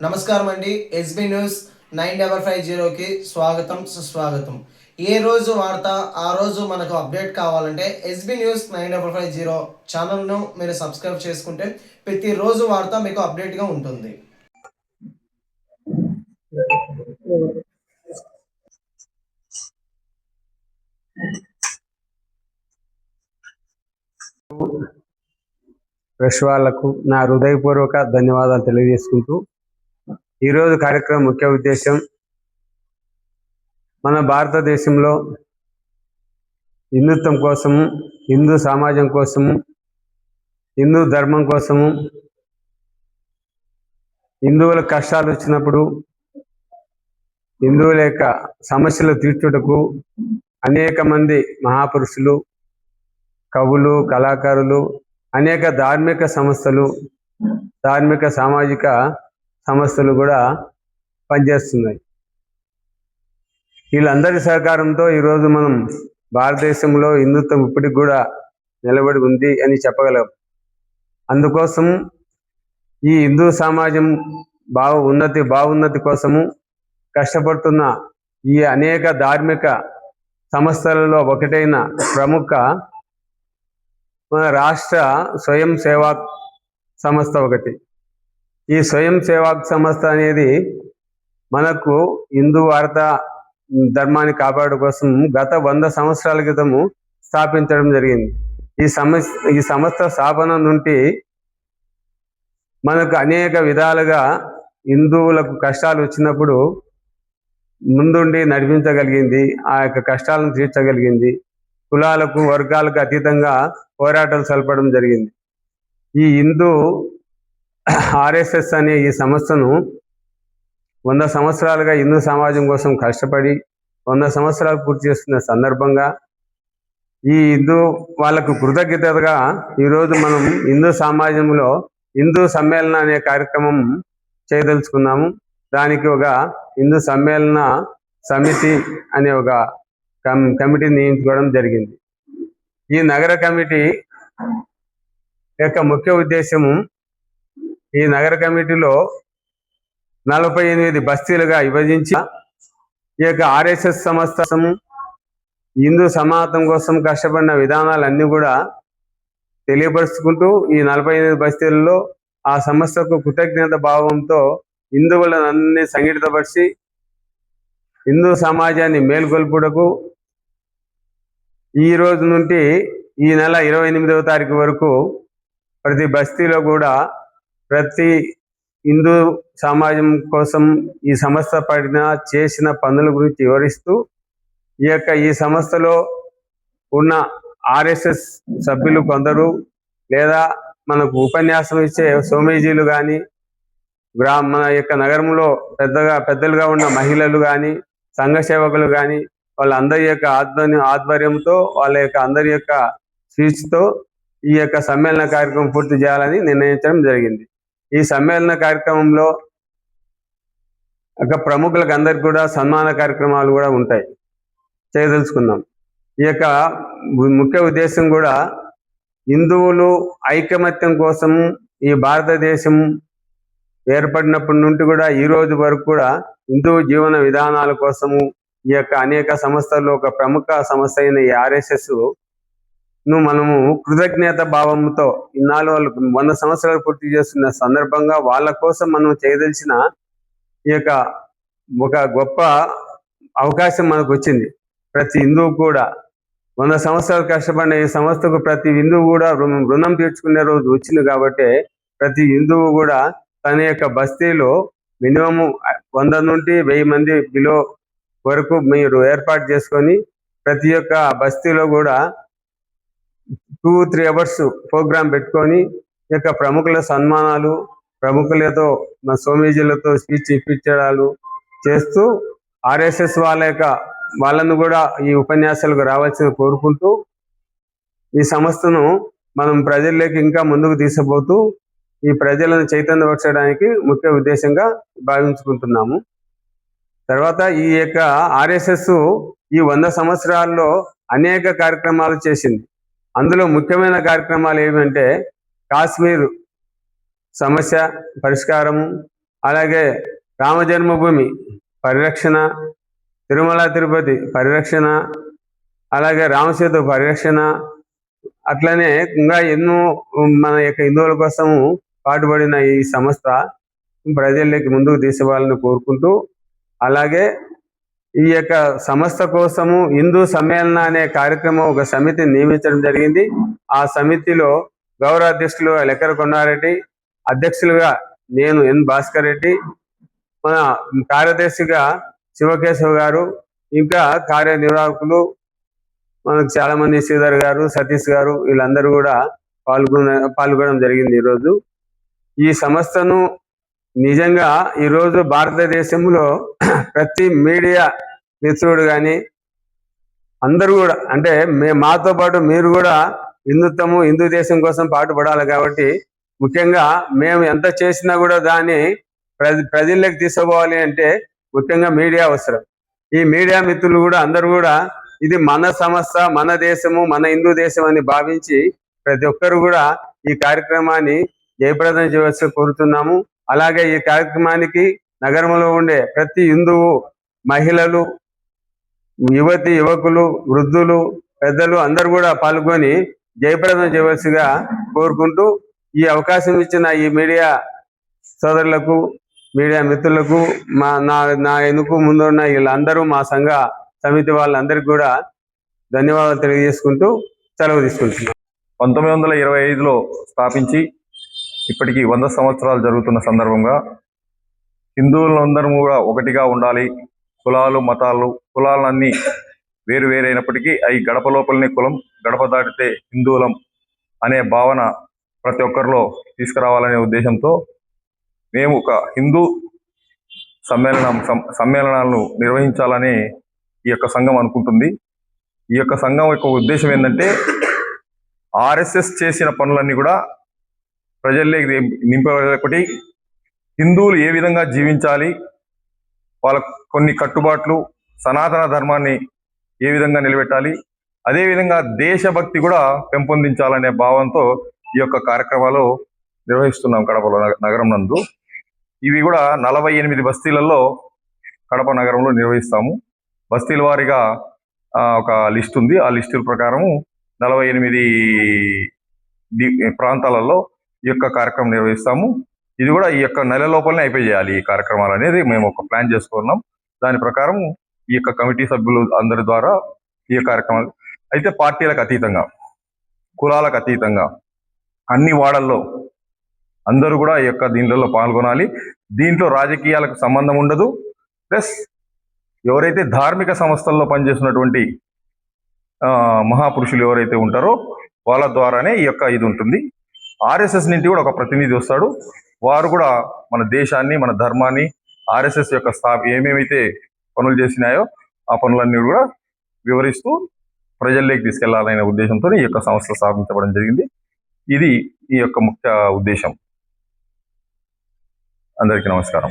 నమస్కారం అండి. SB news 9550కి స్వాగతం సుస్వాగతం. ఏ రోజు వార్త ఆ రోజు మనకు అప్డేట్ కావాలంటే ఎస్బీ న్యూస్ 9550 ఛానల్ను మీరు సబ్స్క్రైబ్ చేసుకుంటే ప్రతిరోజు వార్త మీకు అప్డేట్గా ఉంటుంది. ప్రెస్ వాళ్లకు నా హృదయపూర్వక ధన్యవాదాలు తెలియజేసుకుంటూ ఈరోజు కార్యక్రమం ముఖ్య ఉద్దేశం మన భారతదేశంలో హిందుత్వం కోసము, హిందూ సమాజం కోసము, హిందూ ధర్మం కోసము, హిందువుల కష్టాలు వచ్చినప్పుడు హిందువుల యొక్క సమస్యలు తీర్చుటకు అనేక మంది మహాపురుషులు, కవులు, కళాకారులు, అనేక ధార్మిక సంస్థలు, ధార్మిక సామాజిక సంస్థలు కూడా పనిచేస్తున్నాయి. వీళ్ళందరి సహకారంతో ఈరోజు మనం భారతదేశంలో హిందుత్వం ఇప్పటికి కూడా నిలబడి ఉంది అని చెప్పగలం. అందుకోసం ఈ హిందూ సమాజం బాగున్నతి కోసము కష్టపడుతున్న ఈ అనేక ధార్మిక సంస్థలలో ఒకటైన ప్రముఖ మన రాష్ట్ర స్వయం సేవక్ సంస్థ ఒకటి. ఈ స్వయం సేవక్ సంస్థ అనేది మనకు హిందూ భారత ధర్మాన్ని కాపాడు కోసం గత 100 సంవత్సరాల క్రితము స్థాపించడం జరిగింది. ఈ సంస్థ స్థాపన నుండి మనకు అనేక విధాలుగా హిందువులకు కష్టాలు వచ్చినప్పుడు ముందుండి నడిపించగలిగింది, ఆ యొక్క కష్టాలను తీర్చగలిగింది. కులాలకు వర్గాలకు అతీతంగా పోరాటాలు సల్పడం జరిగింది. ఈ హిందూ ఆర్ఎస్ఎస్ అనే ఈ సంస్థను 100 సంవత్సరాలుగా హిందూ సమాజం కోసం కష్టపడి 100 సంవత్సరాలు పూర్తి చేస్తున్న సందర్భంగా ఈ హిందూ వాళ్ళకు కృతజ్ఞతగా ఈరోజు మనం హిందూ సమాజంలో హిందూ సమ్మేళన అనే కార్యక్రమం చేయదలుచుకున్నాము. దానికి ఒక హిందూ సమ్మేళన సమితి అనే ఒక కమిటీని నియమించుకోవడం జరిగింది. ఈ నగర కమిటీ యొక్క ముఖ్య ఉద్దేశము, ఈ నగర కమిటీలో 48 బస్తీలుగా విభజించి ఈ యొక్క ఆర్ఎస్ఎస్ సంస్థ హిందూ సమాజం కోసం కష్టపడిన విధానాలన్నీ కూడా తెలియపరుచుకుంటూ ఈ 48 బస్తీలలో ఆ సంస్థకు కృతజ్ఞత భావంతో హిందువులన్నీ సంఘటితపరిచి హిందూ సమాజాన్ని మేల్కొల్పుటకు ఈ రోజు నుండి ఈ నెల 28వ తారీఖు వరకు ప్రతి బస్తీలో కూడా ప్రతి హిందూ సమాజం కోసం ఈ సంస్థ చేసిన పనుల గురించి వివరిస్తూ ఈ సంస్థలో ఉన్న ఆర్ఎస్ఎస్ సభ్యులు కొందరు, లేదా మనకు ఉపన్యాసం ఇచ్చే స్వామీజీలు కానీ, మన యొక్క నగరంలో పెద్దలుగా ఉన్న మహిళలు కానీ, సంఘ సేవకులు కానీ, వాళ్ళందరి యొక్క ఆధ్వర్యంతో వాళ్ళ యొక్క అందరి యొక్క స్పీచ్తో ఈ యొక్క సమ్మేళన కార్యక్రమం పూర్తి చేయాలని నిర్ణయించడం జరిగింది. ఈ సమ్మేళన కార్యక్రమంలో ప్రముఖులకు అందరికి కూడా సన్మాన కార్యక్రమాలు కూడా ఉంటాయి, చేయదలుచుకున్నాం. ఈ యొక్క ముఖ్య ఉద్దేశం కూడా హిందువులు ఐకమత్యం కోసం ఈ భారతదేశం ఏర్పడినప్పటి నుండి కూడా ఈ రోజు వరకు కూడా హిందూ జీవన విధానాల కోసము ఈ యొక్క అనేక సంస్థల్లో ఒక ప్రముఖ సంస్థ అయిన ఈ ఆర్ఎస్ఎస్ ను మనము కృతజ్ఞత భావంతో ఇన్నాళ్ళు వాళ్ళు 100 సంవత్సరాలు పూర్తి చేస్తున్న సందర్భంగా వాళ్ళ కోసం మనం చేయదలిచిన ఈ యొక్క ఒక గొప్ప అవకాశం మనకు వచ్చింది. ప్రతి హిందువు కూడా 100 సంవత్సరాలు కష్టపడిన ఈ సంస్థకు ప్రతి హిందువు కూడా రుణం తీర్చుకునే రోజు వచ్చింది. కాబట్టి ప్రతి హిందువు కూడా తన యొక్క బస్తీలో మినిమము 100 నుండి 1000 మంది బిలో వరకు మీరు ఏర్పాటు చేసుకొని ప్రతి ఒక్క బస్తీలో కూడా 2-3 అవర్స్ ప్రోగ్రాం పెట్టుకొని ఈ యొక్క ప్రముఖుల సన్మానాలు, ప్రముఖులతో స్వామీజీలతో స్పీచ్ ఇప్పించడాలు చేస్తూ ఆర్ఎస్ఎస్ వాళ్ళను కూడా ఈ ఉపన్యాసాలకు రావాల్సిన కోరుకుంటూ ఈ సంస్థను మనం ప్రజల్లోకి ఇంకా ముందుకు తీసుకుపోతూ ఈ ప్రజలను చైతన్యపరచడానికి ముఖ్య ఉద్దేశంగా భావించుకుంటున్నాము. తర్వాత ఈ యొక్క ఆర్ఎస్ఎస్ ఈ 100 సంవత్సరాల్లో అనేక కార్యక్రమాలు చేసింది. అందులో ముఖ్యమైన కార్యక్రమాలు ఏమంటే కాశ్మీర్ సమస్య పరిష్కారము, అలాగే రామ జన్మభూమి పరిరక్షణ, తిరుమల తిరుపతి పరిరక్షణ, అలాగే రామసేతు పరిరక్షణ, అట్లనే ఇంకా ఎన్నో మన యొక్క హిందువుల కోసము పాటుపడిన ఈ సంస్థ ప్రజల్లోకి ముందుకు తీసుకోవాలని కోరుకుంటూ, అలాగే ఈ యొక్క సంస్థ కోసము హిందూ సమ్మేళన అనే కార్యక్రమం ఒక సమితిని నియమించడం జరిగింది. ఆ సమితిలో గౌరవ అధ్యక్షులు లెక్కర కొండారెడ్డి, అధ్యక్షులుగా నేను ఎన్ భాస్కర్ రెడ్డి, మన కార్యదర్శిగా శివకేశవ్ గారు, ఇంకా కార్యనిర్వాహకులు మనకు చాలా మంది శ్రీధర్ గారు, సతీష్ గారు, వీళ్ళందరూ కూడా పాల్గొనడం జరిగింది. ఈరోజు ఈ సంస్థను నిజంగా ఈరోజు భారతదేశంలో ప్రతి మీడియా మిత్రుడు కానీ అందరూ కూడా, అంటే మాతో పాటు మీరు కూడా హిందుత్వము, హిందూ దేశం కోసం పాటుపడాలి. కాబట్టి ముఖ్యంగా మేము ఎంత చేసినా కూడా దాన్ని ప్రజల్లోకి తీసుకుపోవాలి అంటే ముఖ్యంగా మీడియా అవసరం. ఈ మీడియా మిత్రులు కూడా అందరూ కూడా ఇది మన సంస్థ, మన దేశము, మన హిందూ దేశం అని భావించి ప్రతి ఒక్కరు కూడా ఈ కార్యక్రమాన్ని జయప్రదం చేయవలసి కోరుతున్నాము. అలాగే ఈ కార్యక్రమానికి నగరంలో ఉండే ప్రతి హిందువు, మహిళలు, యువతి యువకులు, వృద్ధులు, పెద్దలు అందరూ కూడా పాల్గొని జయప్రదం చేయవలసిగా కోరుకుంటూ, ఈ అవకాశం ఇచ్చిన ఈ మీడియా సోదరులకు, మీడియా మిత్రులకు, నా ఎన్నుకు ముందున్న వీళ్ళందరూ, మా సంఘ సమితి వాళ్ళందరికీ కూడా ధన్యవాదాలు తెలియజేసుకుంటూ సెలవు తీసుకుంటున్నాం. 1925లో స్థాపించి ఇప్పటికీ 100 సంవత్సరాలు జరుగుతున్న సందర్భంగా హిందువులందరూ కూడా ఒకటిగా ఉండాలి. కులాలు, మతాలు, కులాలన్నీ వేరు వేరైనప్పటికీ అవి గడప లోపలనే కులం, గడప దాటితే హిందువులం అనే భావన ప్రతి ఒక్కరిలో తీసుకురావాలనే ఉద్దేశంతో మేము ఒక హిందూ సమ్మేళనాలను నిర్వహించాలని ఈ యొక్క సంఘం అనుకుంటుంది. ఈ యొక్క సంఘం యొక్క ఉద్దేశం ఏంటంటే ఆర్ఎస్ఎస్ చేసిన పనులన్నీ కూడా ప్రజల్లోకి నింపబడి హిందువులు ఏ విధంగా జీవించాలి, వాళ్ళ కొన్ని కట్టుబాట్లు, సనాతన ధర్మాన్ని ఏ విధంగా నిలబెట్టాలి, అదేవిధంగా దేశభక్తి కూడా పెంపొందించాలనే భావంతో ఈ యొక్క కార్యక్రమాలు నిర్వహిస్తున్నాం కడపలో నగరం నందు. ఇవి కూడా 48 బస్తీలలో కడప నగరంలో నిర్వహిస్తాము. బస్తీల వారీగా ఒక లిస్ట్ ఉంది. ఆ లిస్టుల ప్రకారము 48 ప్రాంతాలలో ఈ యొక్క కార్యక్రమం నిర్వహిస్తాము. ఇది కూడా ఈ యొక్క నెల లోపలనే అయిపోయాలి ఈ కార్యక్రమాలు అనేది మేము ఒక ప్లాన్ చేసుకున్నాం. దాని ప్రకారం ఈ యొక్క కమిటీ సభ్యులు అందరి ద్వారా ఈ కార్యక్రమాలు అయితే పార్టీలకు అతీతంగా, కులాలకు అతీతంగా అన్ని వాడల్లో అందరూ కూడా ఈ యొక్క దీంట్లో పాల్గొనాలి. దీంట్లో రాజకీయాలకు సంబంధం ఉండదు. ప్లస్ ఎవరైతే ధార్మిక సంస్థల్లో పనిచేస్తున్నటువంటి మహాపురుషులు ఎవరైతే ఉంటారో వాళ్ళ ద్వారానే ఈ యొక్క ఇది ఉంటుంది. ఆర్ఎస్ఎస్ నుండి కూడా ఒక ప్రతినిధి వస్తాడు. వారు కూడా మన దేశాన్ని, మన ధర్మాన్ని, ఆర్ఎస్ఎస్ యొక్క ఏమేమైతే పనులు చేసినాయో ఆ పనులన్నీ కూడా వివరిస్తూ ప్రజల్లోకి తీసుకెళ్లాలనే ఉద్దేశంతో ఈ యొక్క సంస్థ స్థాపించబడడం జరిగింది. ఇది ఈ యొక్క ముఖ్య ఉద్దేశం. అందరికీ నమస్కారం.